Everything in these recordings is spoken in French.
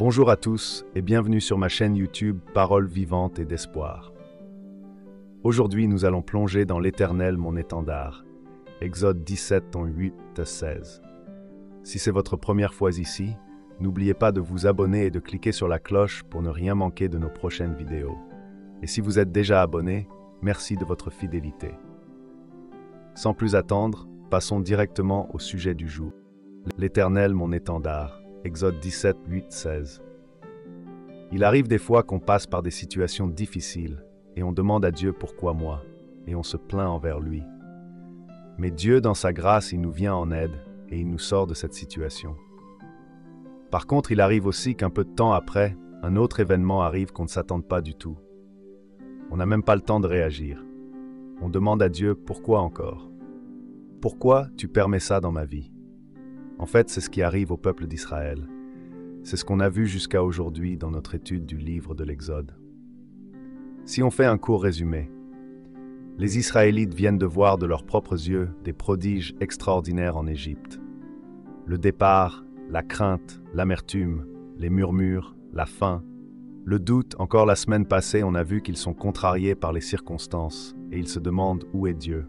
Bonjour à tous et bienvenue sur ma chaîne YouTube Paroles vivantes et d'espoir. Aujourd'hui, nous allons plonger dans l'Éternel, mon étendard. Exode 17, 8-16. Si c'est votre première fois ici, n'oubliez pas de vous abonner et de cliquer sur la cloche pour ne rien manquer de nos prochaines vidéos. Et si vous êtes déjà abonné, merci de votre fidélité. Sans plus attendre, passons directement au sujet du jour. L'Éternel, mon étendard. Exode 17, 8-16. Il arrive des fois qu'on passe par des situations difficiles et on demande à Dieu pourquoi moi, et on se plaint envers lui. Mais Dieu, dans sa grâce, il nous vient en aide et il nous sort de cette situation. Par contre, il arrive aussi qu'un peu de temps après, un autre événement arrive qu'on ne s'attende pas du tout. On n'a même pas le temps de réagir. On demande à Dieu pourquoi encore. Pourquoi tu permets ça dans ma vie? En fait, c'est ce qui arrive au peuple d'Israël. C'est ce qu'on a vu jusqu'à aujourd'hui dans notre étude du livre de l'Exode. Si on fait un court résumé, les Israélites viennent de voir de leurs propres yeux des prodiges extraordinaires en Égypte. Le départ, la crainte, l'amertume, les murmures, la faim, le doute. Encore la semaine passée, on a vu qu'ils sont contrariés par les circonstances et ils se demandent où est Dieu.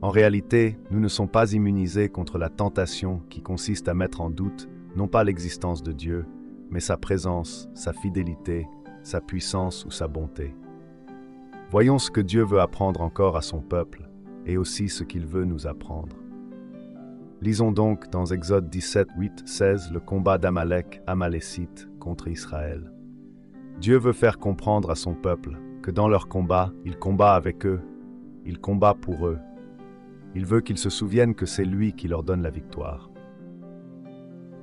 En réalité, nous ne sommes pas immunisés contre la tentation qui consiste à mettre en doute non pas l'existence de Dieu, mais sa présence, sa fidélité, sa puissance ou sa bonté. Voyons ce que Dieu veut apprendre encore à son peuple et aussi ce qu'il veut nous apprendre. Lisons donc dans Exode 17, 8-16 le combat d'Amalek, Amalécite, contre Israël. Dieu veut faire comprendre à son peuple que dans leur combat, il combat avec eux, il combat pour eux. Il veut qu'ils se souviennent que c'est lui qui leur donne la victoire.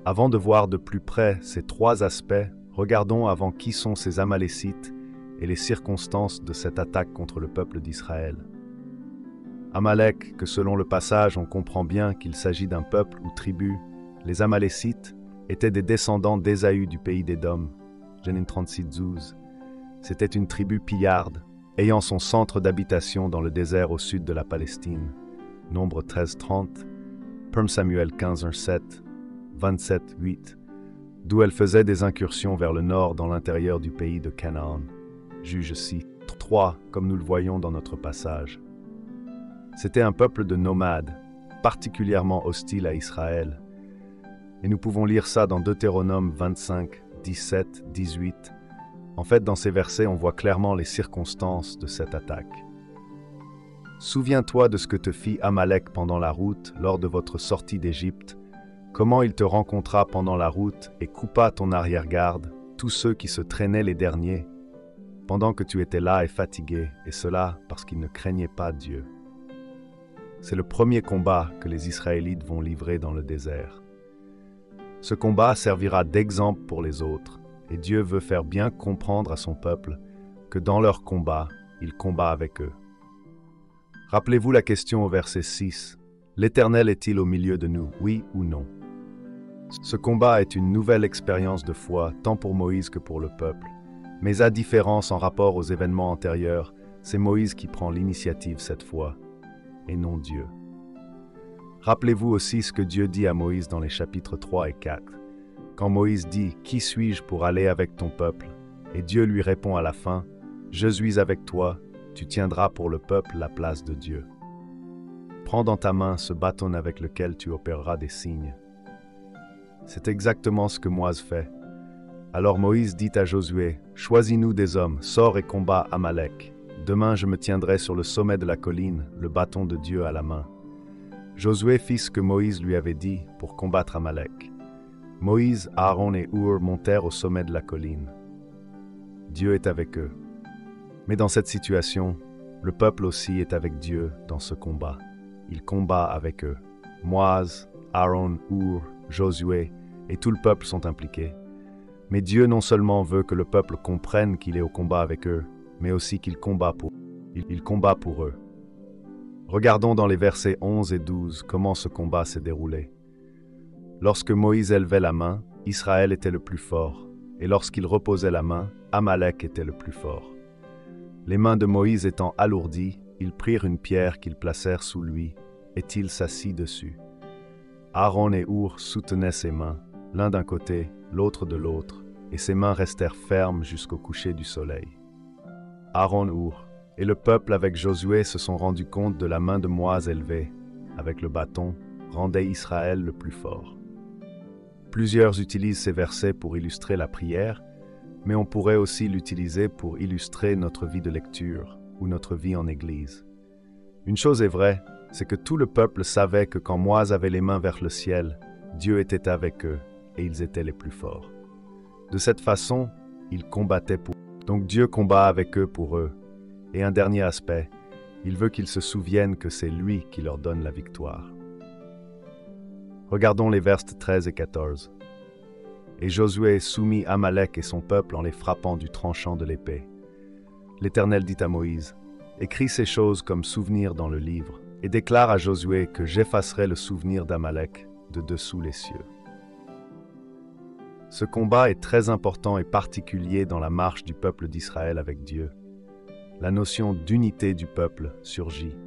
Avant de voir de plus près ces trois aspects, regardons avant qui sont ces Amalécites et les circonstances de cette attaque contre le peuple d'Israël. Amalek, que selon le passage on comprend bien qu'il s'agit d'un peuple ou tribu, les Amalécites étaient des descendants d'Ésaü du pays d'Édom, Genèse 36, 12. C'était une tribu pillarde, ayant son centre d'habitation dans le désert au sud de la Palestine. Nombre 13-30, 1 Samuel 15-7, 27-8, d'où elle faisait des incursions vers le nord dans l'intérieur du pays de Canaan. Juge 6, 3, comme nous le voyons dans notre passage. C'était un peuple de nomades, particulièrement hostile à Israël. Et nous pouvons lire ça dans Deutéronome 25, 17, 18. En fait, dans ces versets, on voit clairement les circonstances de cette attaque. Souviens-toi de ce que te fit Amalek pendant la route lors de votre sortie d'Égypte, comment il te rencontra pendant la route et coupa ton arrière-garde, tous ceux qui se traînaient les derniers, pendant que tu étais là et fatigué, et cela parce qu'ils ne craignaient pas Dieu. C'est le premier combat que les Israélites vont livrer dans le désert. Ce combat servira d'exemple pour les autres, et Dieu veut faire bien comprendre à son peuple que dans leur combat, il combat avec eux. Rappelez-vous la question au verset 6. L'Éternel est-il au milieu de nous, oui ou non? Ce combat est une nouvelle expérience de foi, tant pour Moïse que pour le peuple. Mais à différence en rapport aux événements antérieurs, c'est Moïse qui prend l'initiative cette fois, et non Dieu. Rappelez-vous aussi ce que Dieu dit à Moïse dans les chapitres 3 et 4. Quand Moïse dit « Qui suis-je pour aller avec ton peuple ?» et Dieu lui répond à la fin « Je suis avec toi ». Tu tiendras pour le peuple la place de Dieu. Prends dans ta main ce bâton avec lequel tu opéreras des signes. C'est exactement ce que Moïse fait. Alors Moïse dit à Josué, « Choisis-nous des hommes, sors et combat Amalek. Demain je me tiendrai sur le sommet de la colline, le bâton de Dieu à la main. » Josué fit ce que Moïse lui avait dit pour combattre Amalek. Moïse, Aaron et Hur montèrent au sommet de la colline. Dieu est avec eux. Mais dans cette situation, le peuple aussi est avec Dieu dans ce combat. Il combat avec eux. Moïse, Aaron, Hur, Josué et tout le peuple sont impliqués. Mais Dieu non seulement veut que le peuple comprenne qu'il est au combat avec eux, mais aussi qu'il combat pour eux. Il combat pour eux. Regardons dans les versets 11 et 12 comment ce combat s'est déroulé. Lorsque Moïse élevait la main, Israël était le plus fort, et lorsqu'il reposait la main, Amalek était le plus fort. Les mains de Moïse étant alourdies, ils prirent une pierre qu'ils placèrent sous lui, et il s'assit dessus. Aaron et Hur soutenaient ses mains, l'un d'un côté, l'autre de l'autre, et ses mains restèrent fermes jusqu'au coucher du soleil. Aaron, Hur et le peuple avec Josué se sont rendus compte de la main de Moïse élevée, avec le bâton, rendait Israël le plus fort. Plusieurs utilisent ces versets pour illustrer la prière, mais on pourrait aussi l'utiliser pour illustrer notre vie de lecture ou notre vie en Église. Une chose est vraie, c'est que tout le peuple savait que quand Moïse avait les mains vers le ciel, Dieu était avec eux et ils étaient les plus forts. De cette façon, ils combattaient pour eux. Donc Dieu combat avec eux pour eux. Et un dernier aspect, il veut qu'ils se souviennent que c'est lui qui leur donne la victoire. Regardons les versets 13 et 14. Et Josué soumit Amalek et son peuple en les frappant du tranchant de l'épée. L'Éternel dit à Moïse, « Écris ces choses comme souvenir dans le livre, et déclare à Josué que j'effacerai le souvenir d'Amalek de dessous les cieux. » Ce combat est très important et particulier dans la marche du peuple d'Israël avec Dieu. La notion d'unité du peuple surgit.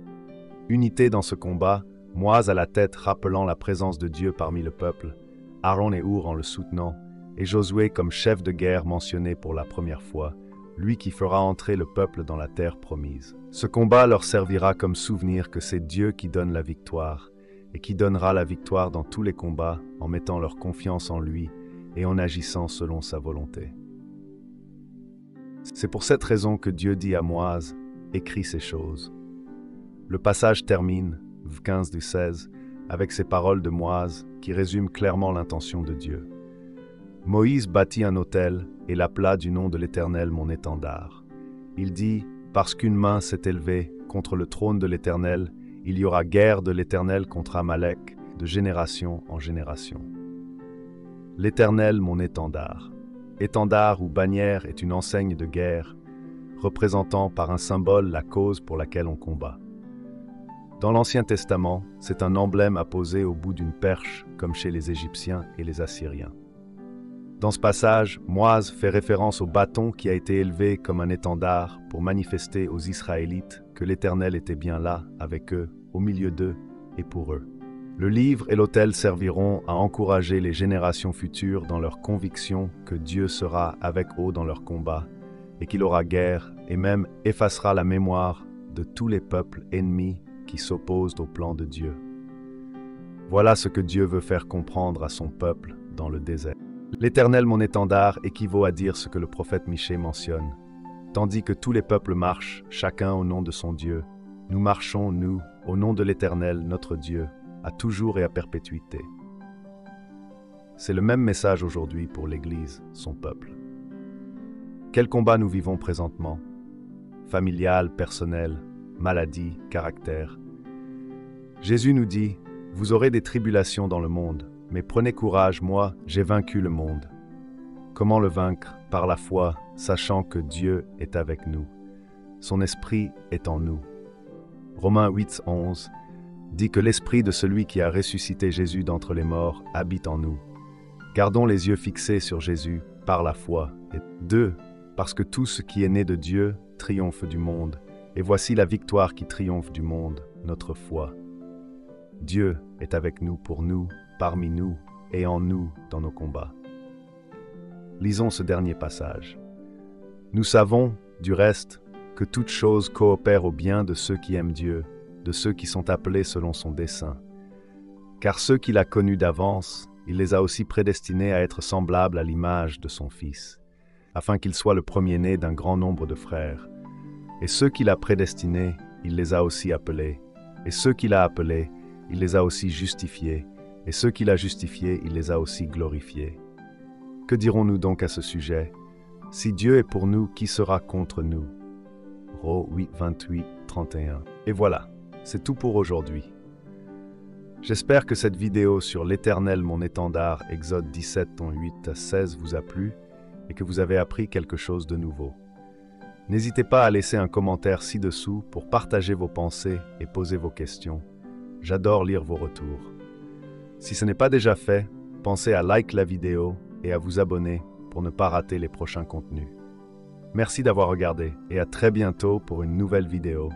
Unité dans ce combat, Moïse à la tête rappelant la présence de Dieu parmi le peuple, Aaron et Hur en le soutenant, et Josué comme chef de guerre mentionné pour la première fois, lui qui fera entrer le peuple dans la terre promise. Ce combat leur servira comme souvenir que c'est Dieu qui donne la victoire, et qui donnera la victoire dans tous les combats en mettant leur confiance en lui et en agissant selon sa volonté. C'est pour cette raison que Dieu dit à Moïse, « Écris ces choses ». Le passage termine, 15 du 16, avec ces paroles de Moïse qui résument clairement l'intention de Dieu. Moïse bâtit un autel et l'appela du nom de l'Éternel mon étendard. Il dit, « Parce qu'une main s'est élevée contre le trône de l'Éternel, il y aura guerre de l'Éternel contre Amalek, de génération en génération. » L'Éternel mon étendard. Étendard ou bannière est une enseigne de guerre, représentant par un symbole la cause pour laquelle on combat. Dans l'Ancien Testament, c'est un emblème apposé au bout d'une perche, comme chez les Égyptiens et les Assyriens. Dans ce passage, Moïse fait référence au bâton qui a été élevé comme un étendard pour manifester aux Israélites que l'Éternel était bien là, avec eux, au milieu d'eux et pour eux. Le livre et l'autel serviront à encourager les générations futures dans leur conviction que Dieu sera avec eux dans leur combat et qu'il aura guerre et même effacera la mémoire de tous les peuples ennemis qui s'opposent au plan de Dieu. Voilà ce que Dieu veut faire comprendre à son peuple dans le désert. L'Éternel mon étendard équivaut à dire ce que le prophète Michée mentionne. Tandis que tous les peuples marchent, chacun au nom de son Dieu, nous marchons, nous, au nom de l'Éternel, notre Dieu, à toujours et à perpétuité. C'est le même message aujourd'hui pour l'Église, son peuple. Quel combat nous vivons présentement? Familial, personnel, maladie, caractère. Jésus nous dit, « Vous aurez des tribulations dans le monde, mais prenez courage, moi, j'ai vaincu le monde. » Comment le vaincre? Par la foi, sachant que Dieu est avec nous. Son esprit est en nous. Romains 8, 11 dit que l'esprit de celui qui a ressuscité Jésus d'entre les morts habite en nous. Gardons les yeux fixés sur Jésus par la foi. Et 2, parce que tout ce qui est né de Dieu triomphe du monde. Et voici la victoire qui triomphe du monde, notre foi. Dieu est avec nous pour nous, parmi nous et en nous dans nos combats. Lisons ce dernier passage. Nous savons, du reste, que toute chose coopère au bien de ceux qui aiment Dieu, de ceux qui sont appelés selon son dessein. Car ceux qu'il a connus d'avance, il les a aussi prédestinés à être semblables à l'image de son Fils, afin qu'il soit le premier-né d'un grand nombre de frères. Et ceux qu'il a prédestinés, il les a aussi appelés. Et ceux qu'il a appelés, il les a aussi justifiés. Et ceux qu'il a justifiés, il les a aussi glorifiés. Que dirons-nous donc à ce sujet? Si Dieu est pour nous, qui sera contre nous? Romains 8, 28, 31. Et voilà, c'est tout pour aujourd'hui. J'espère que cette vidéo sur l'Éternel mon étendard, Exode 17, 8 à 16 vous a plu et que vous avez appris quelque chose de nouveau. N'hésitez pas à laisser un commentaire ci-dessous pour partager vos pensées et poser vos questions. J'adore lire vos retours. Si ce n'est pas déjà fait, pensez à like la vidéo et à vous abonner pour ne pas rater les prochains contenus. Merci d'avoir regardé et à très bientôt pour une nouvelle vidéo